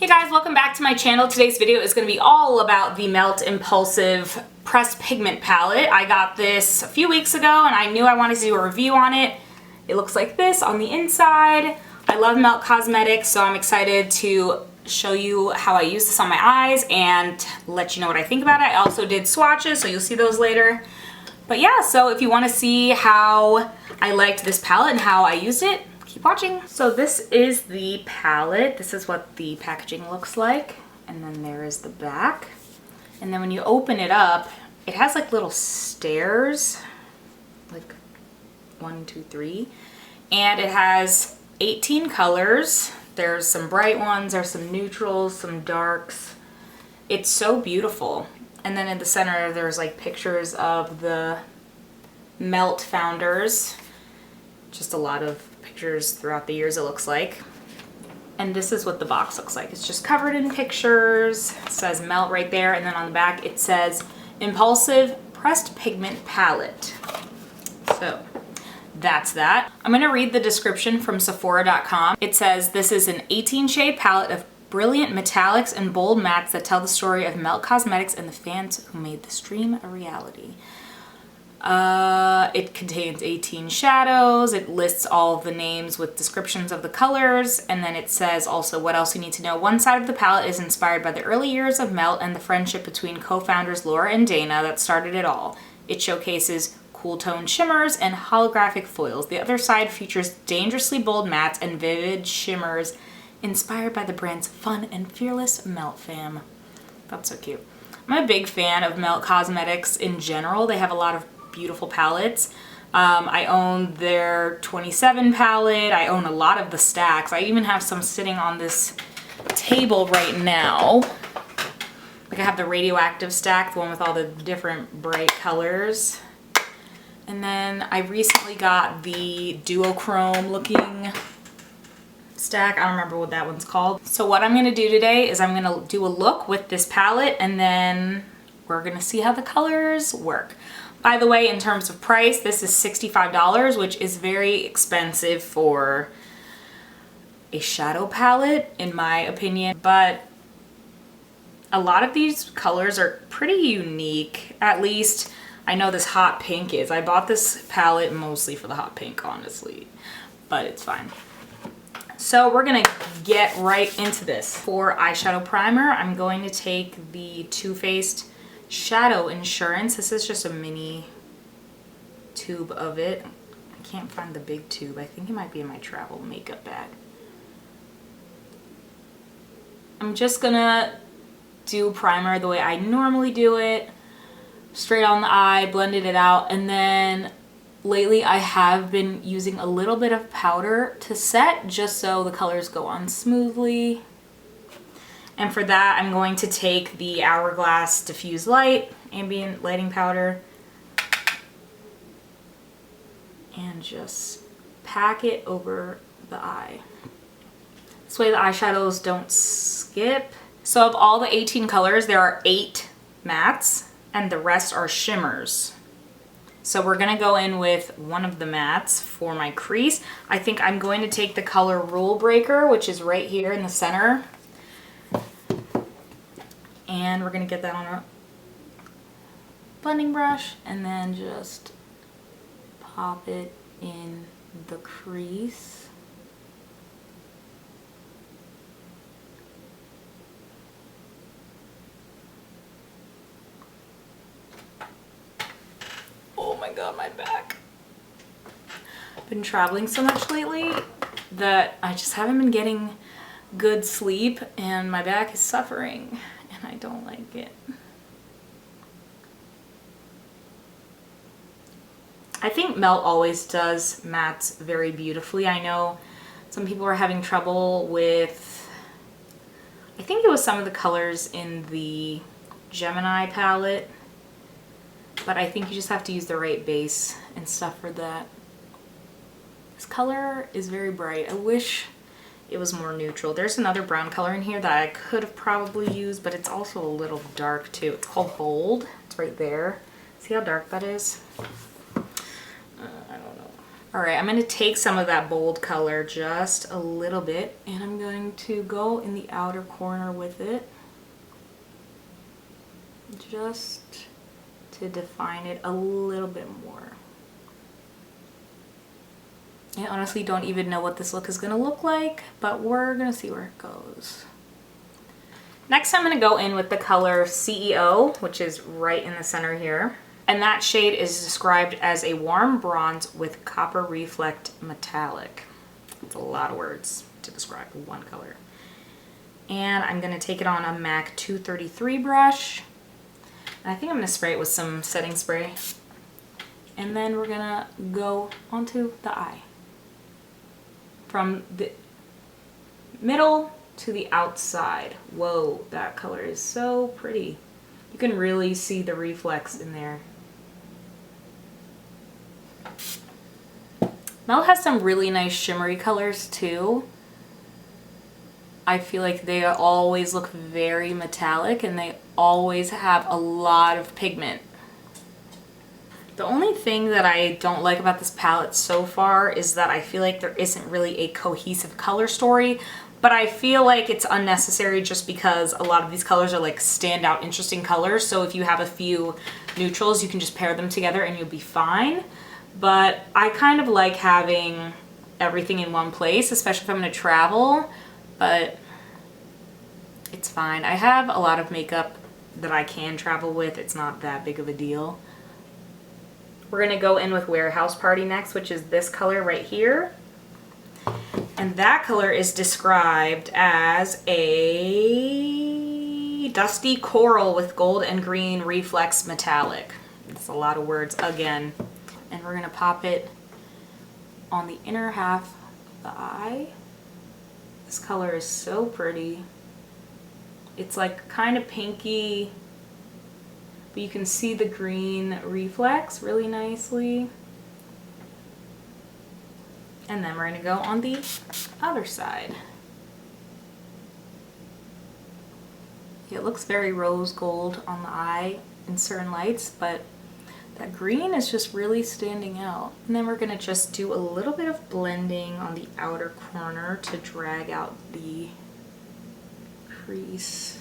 Hey guys, welcome back to my channel. Today's video is going to be all about the Melt Impulsive Pressed Pigment palette. I got this a few weeks ago and I knew I wanted to do a review on it. It looks like this on the inside. I love Melt Cosmetic, so I'm excited to show you how I use this on my eyes and let you know what I think about it. I also did swatches, so you'll see those later. But yeah, so if you want to see how I liked this palette and how I used it, keep watching. So this is the palette. This is what the packaging looks like. And then there is the back. And then when you open it up, it has like little stairs, like 1, 2, 3. And it has 18 colors. There's some bright ones, there's some neutrals, some darks. It's so beautiful. And then in the center, there's like pictures of the Melt founders. Just a lot of pictures throughout the years, it looks like. And this is what the box looks like. It's just covered in pictures. It says Melt right there, and then on the back it says Impulsive Pressed Pigment Palette. So that's that. I'm gonna read the description from Sephora.com. It says this is an 18 shade palette of brilliant metallics and bold mattes that tell the story of Melt Cosmetics and the fans who made this dream a reality. It contains 18 shadows. It lists all of the names with descriptions of the colors, and then it says also what else you need to know. One side of the palette is inspired by the early years of Melt and the friendship between co-founders Laura and Dana that started it all. It showcases cool toned shimmers and holographic foils. The other side features dangerously bold mattes and vivid shimmers inspired by the brand's fun and fearless Melt fam. That's so cute. I'm a big fan of Melt Cosmetics in general. They have a lot of beautiful palettes. I own their 27 palette. I own a lot of the stacks. I even have some sitting on this table right now. Like I have the radioactive stack, the one with all the different bright colors. And then I recently got the duochrome looking stack. I don't remember what that one's called. So what I'm going to do today is I'm going to do a look with this palette and then we're going to see how the colors work. By the way, in terms of price, this is $65, which is very expensive for a shadow palette, in my opinion. But a lot of these colors are pretty unique. At least I know this hot pink is. I bought this palette mostly for the hot pink, honestly, but it's fine. So we're gonna get right into this. For eyeshadow primer, I'm going to take the Too Faced Shadow Insurance. This is just a mini tube of it. I can't find the big tube. I think it might be in my travel makeup bag. I'm just gonna do primer the way I normally do it. Straight on the eye, blended it out, and then lately I have been using a little bit of powder to set just so the colors go on smoothly. And for that I'm going to take the Hourglass Diffused Light, Ambient lighting powder, and just pack it over the eye. This way the eyeshadows don't skip. So of all the 18 colors, there are 8 mattes and the rest are shimmers. So we're gonna go in with one of the mattes for my crease. I think I'm going to take the color Rule Breaker, which is right here in the center. And we're gonna get that on a blending brush and then just pop it in the crease. Oh my god, my back. I've been traveling so much lately that I just haven't been getting good sleep and my back is suffering and I don't like it. I think Melt always does mattes very beautifully. I know some people are having trouble with, I think it was some of the colors in the Gemini palette. But I think you just have to use the right base and stuff for that. This color is very bright. I wish it was more neutral. There's another brown color in here that I could have probably used, but it's also a little dark too. It's called Bold. It's right there. See how dark that is? I don't know. All right, I'm gonna take some of that bold color, just a little bit, and I'm going to go in the outer corner with it, just to define it a little bit more. I honestly don't even know what this look is gonna look like, but we're gonna see where it goes. Next, I'm gonna go in with the color CEO, which is right in the center here. And that shade is described as a warm bronze with copper reflect metallic. It's a lot of words to describe one color. And I'm gonna take it on a MAC 233 brush. And I think I'm gonna spray it with some setting spray. And then we're gonna go onto the eye. From the middle to the outside. Whoa, that color is so pretty. You can really see the reflex in there. Mel has some really nice shimmery colors too. I feel like they always look very metallic and they always have a lot of pigment. The only thing that I don't like about this palette so far is that I feel like there isn't really a cohesive color story, but I feel like it's unnecessary just because a lot of these colors are like standout interesting colors. So if you have a few neutrals, you can just pair them together and you'll be fine. But I kind of like having everything in one place, especially if I'm gonna travel, but it's fine. I have a lot of makeup that I can travel with. It's not that big of a deal. We're gonna go in with Warehouse Party next, which is this color right here. And that color is described as a dusty coral with gold and green reflex metallic. It's a lot of words again. And we're gonna pop it on the inner half of the eye. This color is so pretty. It's like kind of pinky, but you can see the green reflex really nicely. And then we're gonna go on the other side. It looks very rose gold on the eye in certain lights, but that green is just really standing out. And then we're gonna just do a little bit of blending on the outer corner to drag out the crease.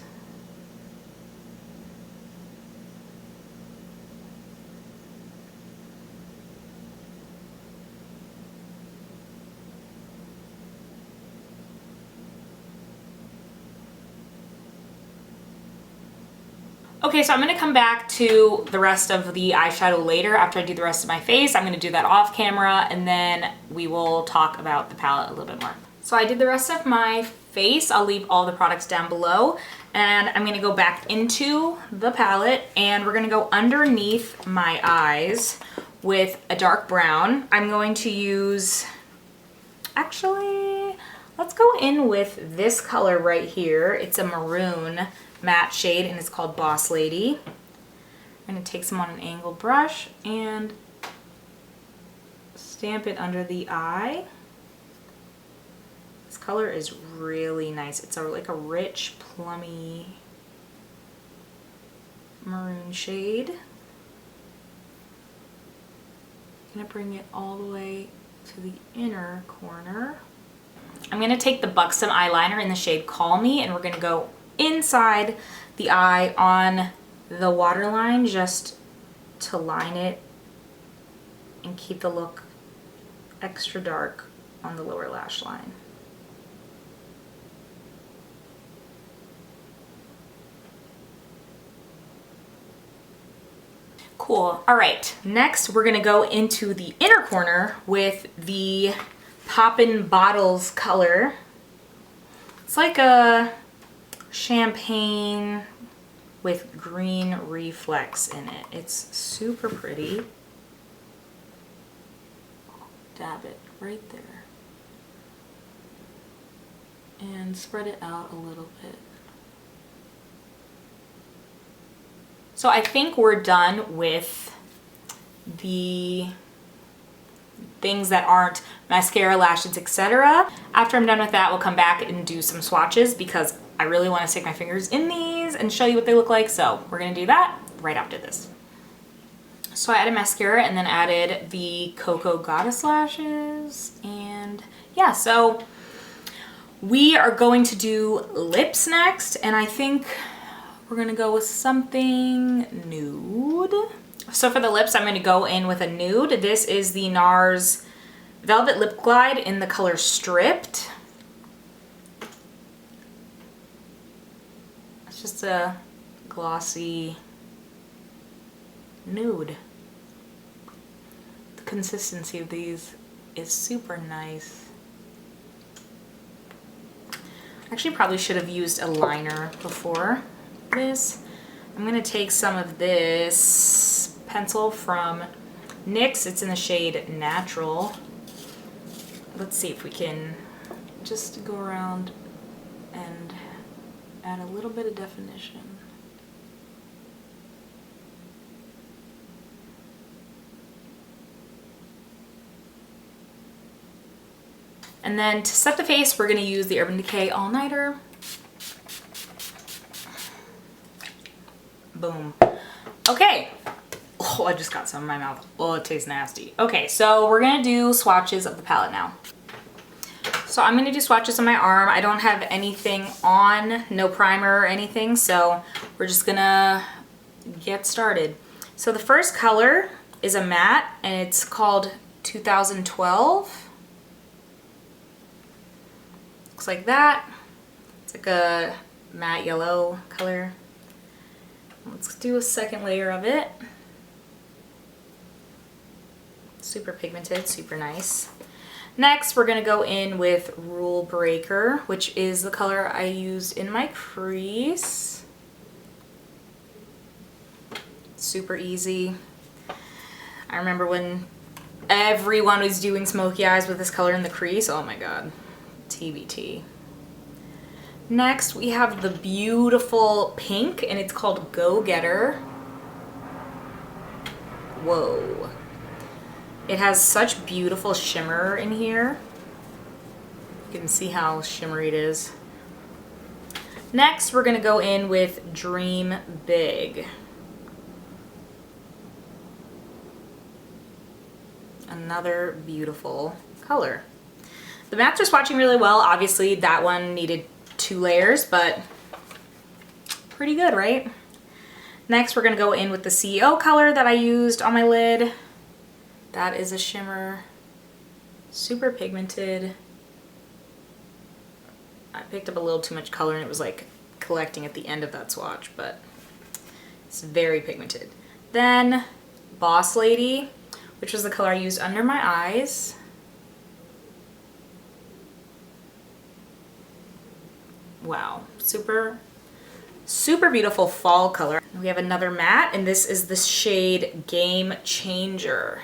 Okay, so I'm gonna come back to the rest of the eyeshadow later after I do the rest of my face. I'm gonna do that off camera and then we will talk about the palette a little bit more. So I did the rest of my face. I'll leave all the products down below and I'm gonna go back into the palette and we're gonna go underneath my eyes with a dark brown. I'm going to use, actually, let's go in with this color right here. It's a maroon matte shade and it's called Boss Lady. I'm going to take some on an angled brush and stamp it under the eye. This color is really nice. It's like a rich plummy maroon shade. I'm going to bring it all the way to the inner corner. I'm going to take the Buxom eyeliner in the shade Call Me and we're going to go inside the eye on the waterline just to line it and keep the look extra dark on the lower lash line. Cool. All right, next we're gonna go into the inner corner with the Poppin' Bottles color. It's like a champagne with green reflex in it. It's super pretty. Dab it right there. And spread it out a little bit. So I think we're done with the things that aren't mascara, lashes, etc. After I'm done with that, we'll come back and do some swatches because I really want to stick my fingers in these and show you what they look like. So we're going to do that right after this. So I added mascara and then added the Cocoa Goddess lashes. And yeah, so we are going to do lips next. And I think we're gonna go with something nude. So for the lips, I'm gonna go in with a nude. This is the NARS Velvet Lip Glide in the color Stripped. It's just a glossy nude. The consistency of these is super nice. Actually, probably should have used a liner before this. I'm gonna take some of this pencil from NYX. It's in the shade Natural. Let's see if we can just go around and add a little bit of definition. And then to set the face, we're gonna use the Urban Decay All Nighter. Boom. Okay. Oh, I just got some in my mouth. Oh, it tastes nasty. Okay, so we're gonna do swatches of the palette now. So I'm gonna do swatches on my arm. I don't have anything on, no primer or anything, so we're just gonna get started. So the first color is a matte, and it's called 2012. Looks like that. It's like a matte yellow color. Let's do a second layer of it. Super pigmented, super nice. Next, we're gonna go in with Rule Breaker, which is the color I used in my crease. Super easy. I remember when everyone was doing smoky eyes with this color in the crease. Oh my god. TBT. Next, we have the beautiful pink, and it's called Go Getter. Whoa. It has such beautiful shimmer in here. You can see how shimmery it is. Next, we're gonna go in with Dream Big. Another beautiful color. The mattes are swatching really well. Obviously, that one needed 2 layers, but pretty good, right? Next, we're gonna go in with the CEO color that I used on my lid. That is a shimmer, super pigmented. I picked up a little too much color and it was like collecting at the end of that swatch, but it's very pigmented. Then Boss Lady, which was the color I used under my eyes. Wow, super, super beautiful fall color. We have another matte, and this is the shade Game Changer.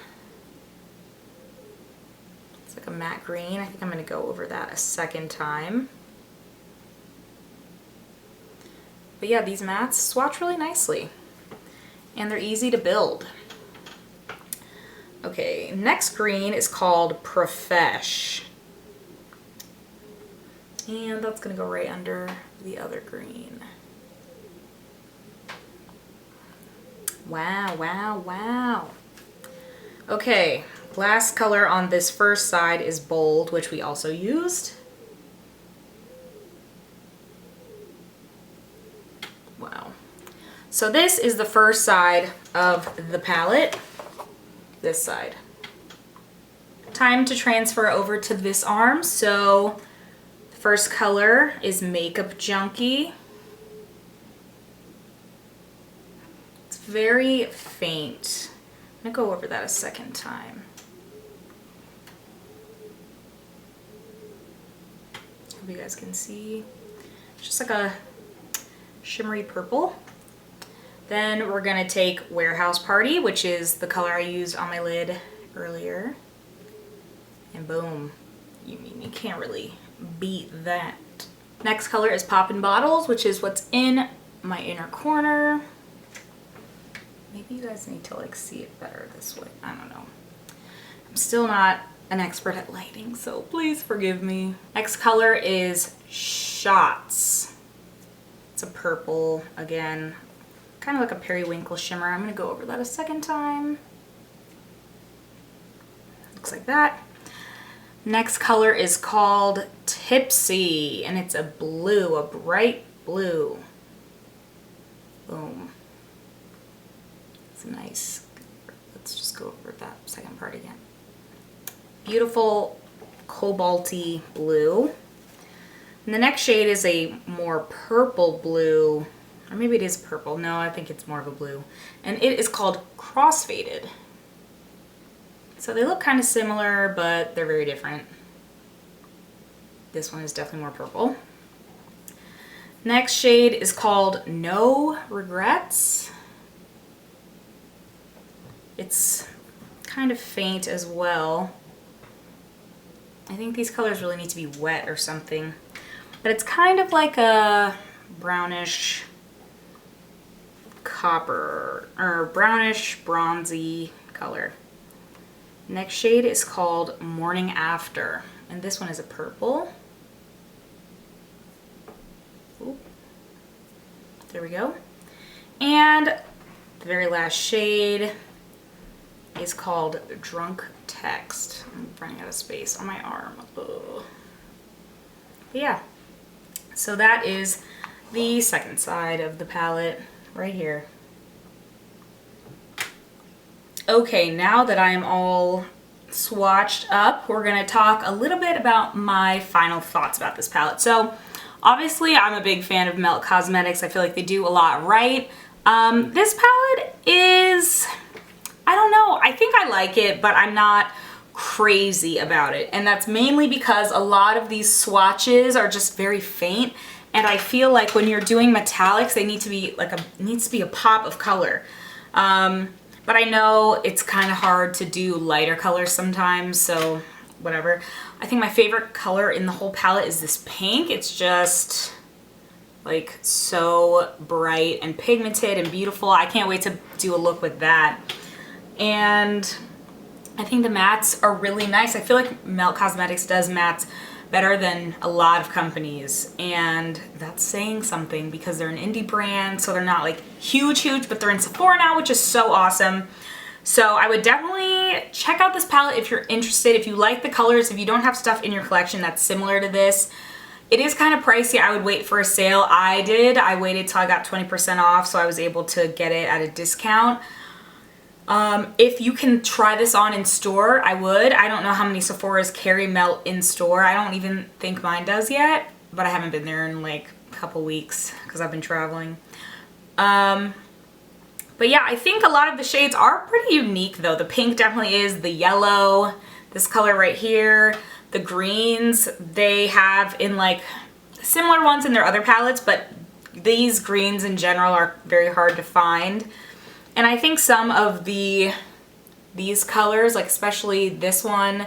It's like a matte green. I think I'm gonna go over that a second time. But yeah, these mattes swatch really nicely, and they're easy to build. Okay, next green is called Profesh. And that's gonna go right under the other green. Wow, wow, wow. Okay, last color on this first side is Bold, which we also used. Wow. So this is the first side of the palette. This side. Time to transfer over to this arm. So first color is Makeup Junkie. It's very faint. I'm gonna go over that a second time. Hope you guys can see. It's just like a shimmery purple. Then we're gonna take Warehouse Party, which is the color I used on my lid earlier. And boom, you can't really beat that. Next color is Poppin' Bottles, which is what's in my inner corner. Maybe you guys need to like see it better this way. I don't know. I'm still not an expert at lighting, so please forgive me. Next color is Shots. It's a purple again. kind of like a periwinkle shimmer. I'm gonna go over that a second time. Looks like that. Next color is called Tipsy, and it's a blue, a bright blue. Boom. It's nice. Let's just go over that second part again. Beautiful cobalty blue. And the next shade is a more purple blue, or maybe it is purple. No, I think it's more of a blue. And it is called Crossfaded. So they look kind of similar, but they're very different. This one is definitely more purple. Next shade is called No Regrets. It's kind of faint as well. I think these colors really need to be wet or something. But it's kind of like a brownish copper, or brownish bronzy color. Next shade is called Morning After, and this one is a purple. Ooh. There we go. And the very last shade is called Drunk Text. I'm running out of space on my arm. Ugh. But yeah, so that is the second side of the palette right here. Okay, now that I'm all swatched up, we're gonna talk a little bit about my final thoughts about this palette. So obviously I'm a big fan of Melt Cosmetics. I feel like they do a lot right. This palette is, I don't know, I think I like it, but I'm not crazy about it. And that's mainly because a lot of these swatches are just very faint. And I feel like when you're doing metallics, they need to be like needs to be a pop of color. But I know it's kind of hard to do lighter colors sometimes, so whatever. I think my favorite color in the whole palette is this pink. It's just like so bright and pigmented and beautiful. I can't wait to do a look with that. And I think the mattes are really nice. I feel like Melt Cosmetics does mattes better than a lot of companies, and that's saying something because they're an indie brand, so they're not like huge, but they're in Sephora now, which is so awesome. So I would definitely check out this palette if you're interested, if you like the colors, if you don't have stuff in your collection that's similar to this. It is kind of pricey. I would wait for a sale. I waited till I got 20% off, so I was able to get it at a discount. If you can try this on in store, I would. I don't know how many Sephoras carry Melt in store. I don't even think mine does yet, but I haven't been there in like a couple weeks because I've been traveling. But yeah, I think a lot of the shades are pretty unique though. The pink definitely is, the yellow, this color right here, the greens, they have in like similar ones in their other palettes, but these greens in general are very hard to find. And I think some of these colors, like especially this one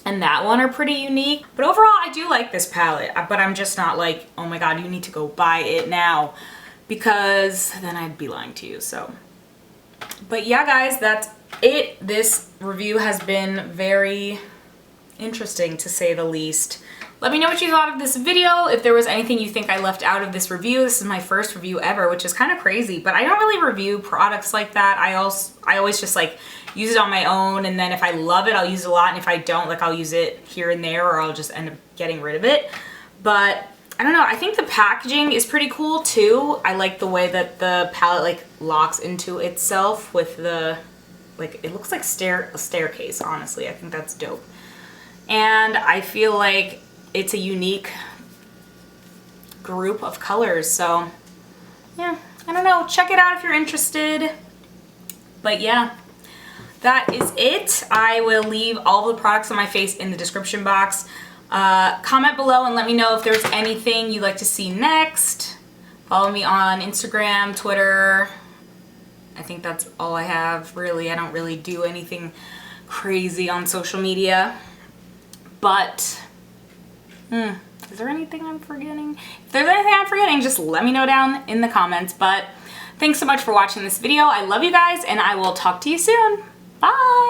and that one, are pretty unique. But overall, I do like this palette, but I'm just not like, oh my god, you need to go buy it now, because then I'd be lying to you. So, but yeah guys, that's it. This review has been very interesting to say the least. Let me know what you thought of this video. If there was anything you think I left out of this review. This is my first review ever, which is kind of crazy, but I don't really review products like that. I always just like use it on my own, and then if I love it, I'll use it a lot, and if I don't, like I'll use it here and there, or I'll just end up getting rid of it. But I don't know, I think the packaging is pretty cool too. I like the way that the palette like locks into itself with the, like, it looks like a staircase, honestly. I think that's dope. And I feel like it's a unique group of colors, so yeah, I don't know, check it out if you're interested. But yeah, that is it. I will leave all the products on my face in the description box. Comment below and let me know if there's anything you'd like to see next. Follow me on Instagram, Twitter. I think that's all I have, really. I don't really do anything crazy on social media. But is there anything I'm forgetting? If there's anything I'm forgetting, just let me know down in the comments. But thanks so much for watching this video. I love you guys, and I will talk to you soon. Bye!